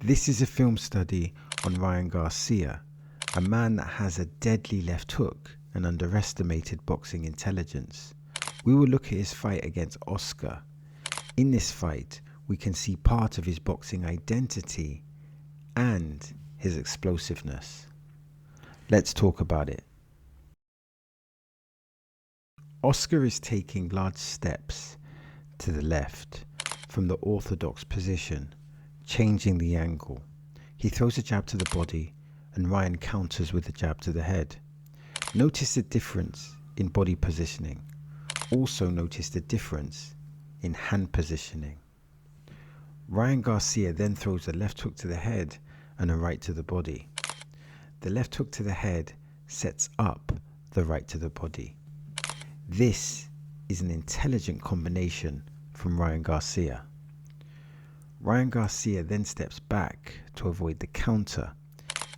This is a film study on Ryan Garcia, a man that has a deadly left hook and underestimated boxing intelligence. We will look at his fight against Oscar. In this fight, we can see part of his boxing identity and his explosiveness. Let's talk about it. Oscar is taking large steps to the left from the orthodox position, changing the angle. He throws a jab to the body and Ryan counters with a jab to the head. Notice the difference in body positioning. Also notice the difference in hand positioning. Ryan Garcia then throws a left hook to the head and a right to the body. The left hook to the head sets up the right to the body. This is an intelligent combination from Ryan Garcia. Ryan Garcia then steps back to avoid the counter.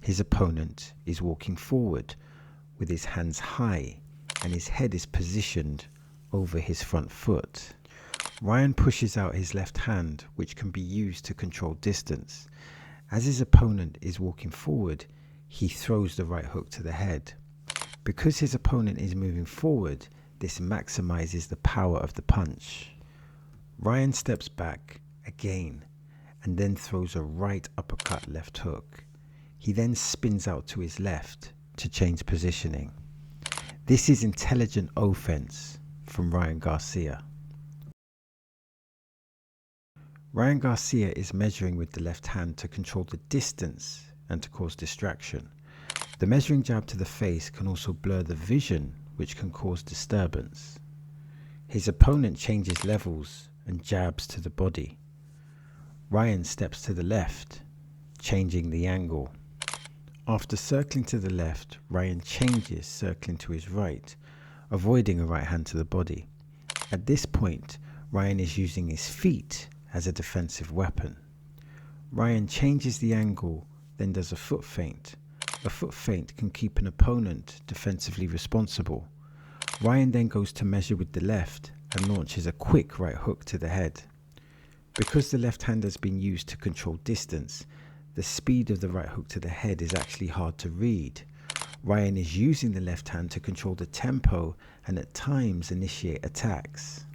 His opponent is walking forward with his hands high and his head is positioned over his front foot. Ryan pushes out his left hand, which can be used to control distance. As his opponent is walking forward, he throws the right hook to the head. Because his opponent is moving forward, this maximizes the power of the punch. Ryan steps back again and then throws a right uppercut left hook. He then spins out to his left to change positioning. This is intelligent offense from Ryan Garcia. Ryan Garcia is measuring with the left hand to control the distance and to cause distraction. The measuring jab to the face can also blur the vision, which can cause disturbance. His opponent changes levels and jabs to the body. Ryan steps to the left, changing the angle. After circling to the left, Ryan changes, circling to his right, avoiding a right hand to the body. At this point, Ryan is using his feet as a defensive weapon. Ryan changes the angle, then does a foot feint. A foot feint can keep an opponent defensively responsible. Ryan then goes to measure with the left and launches a quick right hook to the head. Because the left hand has been used to control distance, the speed of the right hook to the head is actually hard to read. Ryan is using the left hand to control the tempo and at times initiate attacks.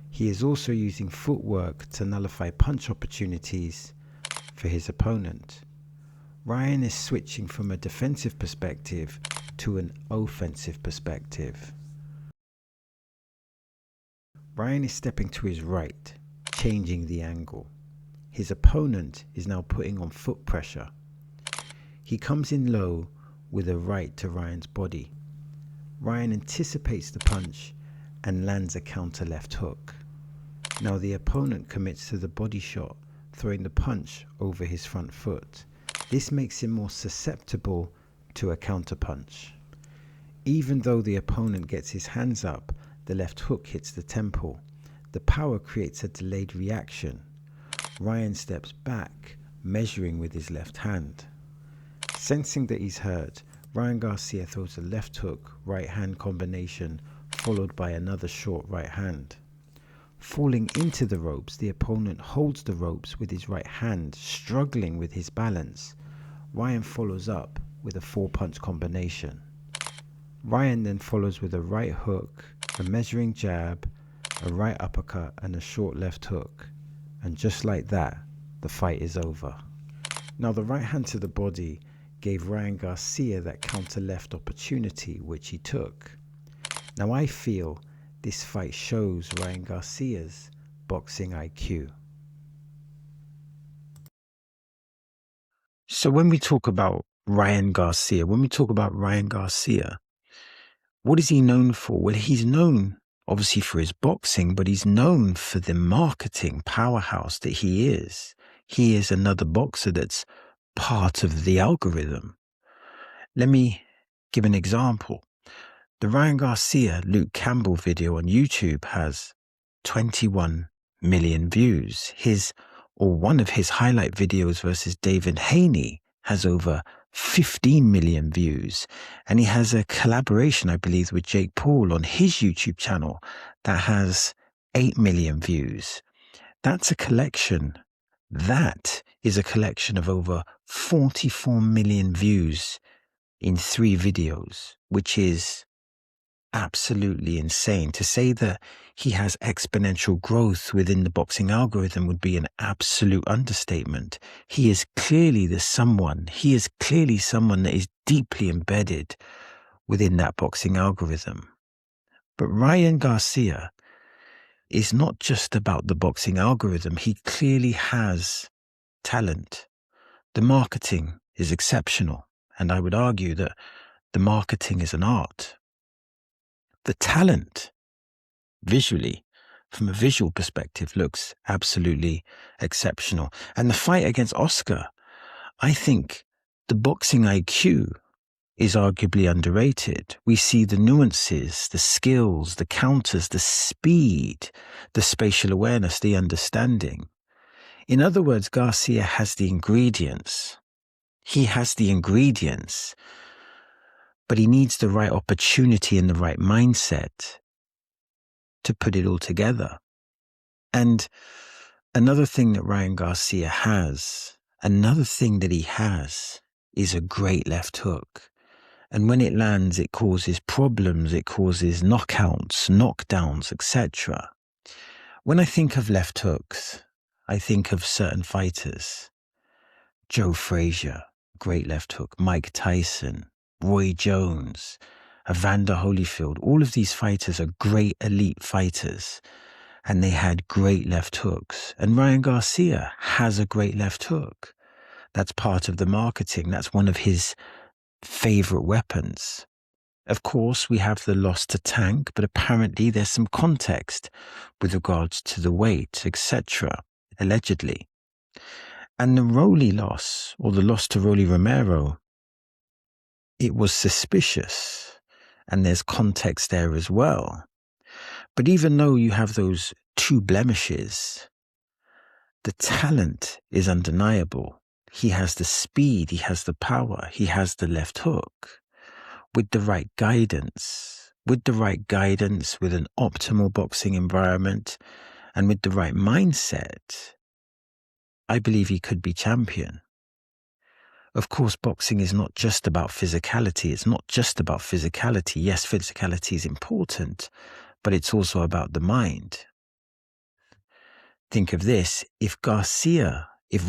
He is also using footwork to nullify punch opportunities for his opponent. Ryan is switching from a defensive perspective to an offensive perspective. Ryan is stepping to his right, changing the angle. His opponent is now putting on foot pressure. He comes in low with a right to Ryan's body. Ryan anticipates the punch and lands a counter left hook. Now the opponent commits to the body shot, throwing the punch over his front foot. This makes him more susceptible to a counter punch. Even though the opponent gets his hands up, the left hook hits the temple. The power creates a delayed reaction. Ryan steps back, measuring with his left hand. Sensing that he's hurt, Ryan Garcia throws a left hook, right hand combination, followed by another short right hand. Falling into the ropes, the opponent holds the ropes with his right hand, struggling with his balance. Ryan follows up with a 4-punch combination. Ryan then follows with a right hook, a measuring jab, a right uppercut and a short left hook. And just like that, the fight is over. Now the right hand to the body gave Ryan Garcia that counter left opportunity, which he took. Now I feel this fight shows Ryan Garcia's boxing IQ. So when we talk about Ryan Garcia, what is he known for? Well, he's known obviously for his boxing, but he's known for the marketing powerhouse that he is. He is another boxer that's part of the algorithm. Let me give an example. The Ryan Garcia Luke Campbell video on YouTube has 21 million views. One of his highlight videos versus David Haney has over 15 million views. And he has a collaboration, I believe, with Jake Paul on his YouTube channel that has 8 million views. That's a collection. That is a collection of over 44 million views in 3 videos, which is absolutely insane. To say that he has exponential growth within the boxing algorithm would be an absolute understatement. He is clearly someone that is deeply embedded within that boxing algorithm. But Ryan Garcia is not just about the boxing algorithm. He clearly has talent. The marketing is exceptional, and I would argue that the marketing is an art. The talent, visually, from a visual perspective, looks absolutely exceptional. And the fight against Oscar, I think the boxing IQ is arguably underrated. We see the nuances, the skills, the counters, the speed, the spatial awareness, the understanding. In other words, Garcia has the ingredients. He has the ingredients, but he needs the right opportunity and the right mindset to put it all together. And another thing that Ryan Garcia has, is a great left hook. And when it lands, it causes problems, it causes knockouts, knockdowns, etc. When I think of left hooks, I think of certain fighters. Joe Frazier, great left hook. Mike Tyson, Roy Jones, Evander Holyfield. All of these fighters are great elite fighters, and they had great left hooks. And Ryan Garcia has a great left hook. That's part of the marketing. That's one of his favorite weapons. Of course, we have the loss to Tank, but apparently there's some context with regards to the weight, etc., allegedly. And the Rolly loss, or the loss to Rolly Romero, it was suspicious, and there's context there as well. But even though you have those 2 blemishes, the talent is undeniable. He has the speed, he has the power, he has the left hook. With the right guidance, with an optimal boxing environment, and with the right mindset, I believe he could be champion. Of course, boxing is not just about physicality. It's not just about physicality. Yes, physicality is important, but it's also about the mind. Think of this. If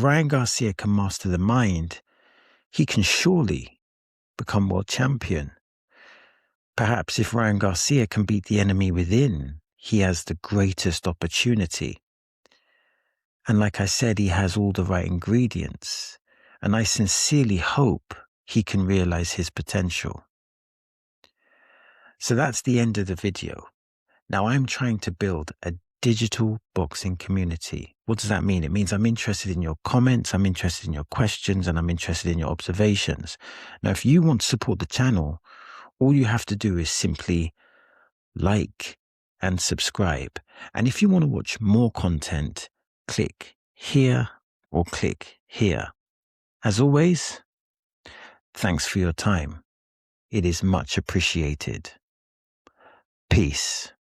Ryan Garcia can master the mind, he can surely become world champion. Perhaps if Ryan Garcia can beat the enemy within, he has the greatest opportunity. And like I said, he has all the right ingredients. And I sincerely hope he can realize his potential. So that's the end of the video. Now I'm trying to build a digital boxing community. What does that mean? It means I'm interested in your comments, I'm interested in your questions, and I'm interested in your observations. Now, if you want to support the channel, all you have to do is simply like and subscribe. And if you want to watch more content, click here or click here. As always, thanks for your time. It is much appreciated. Peace.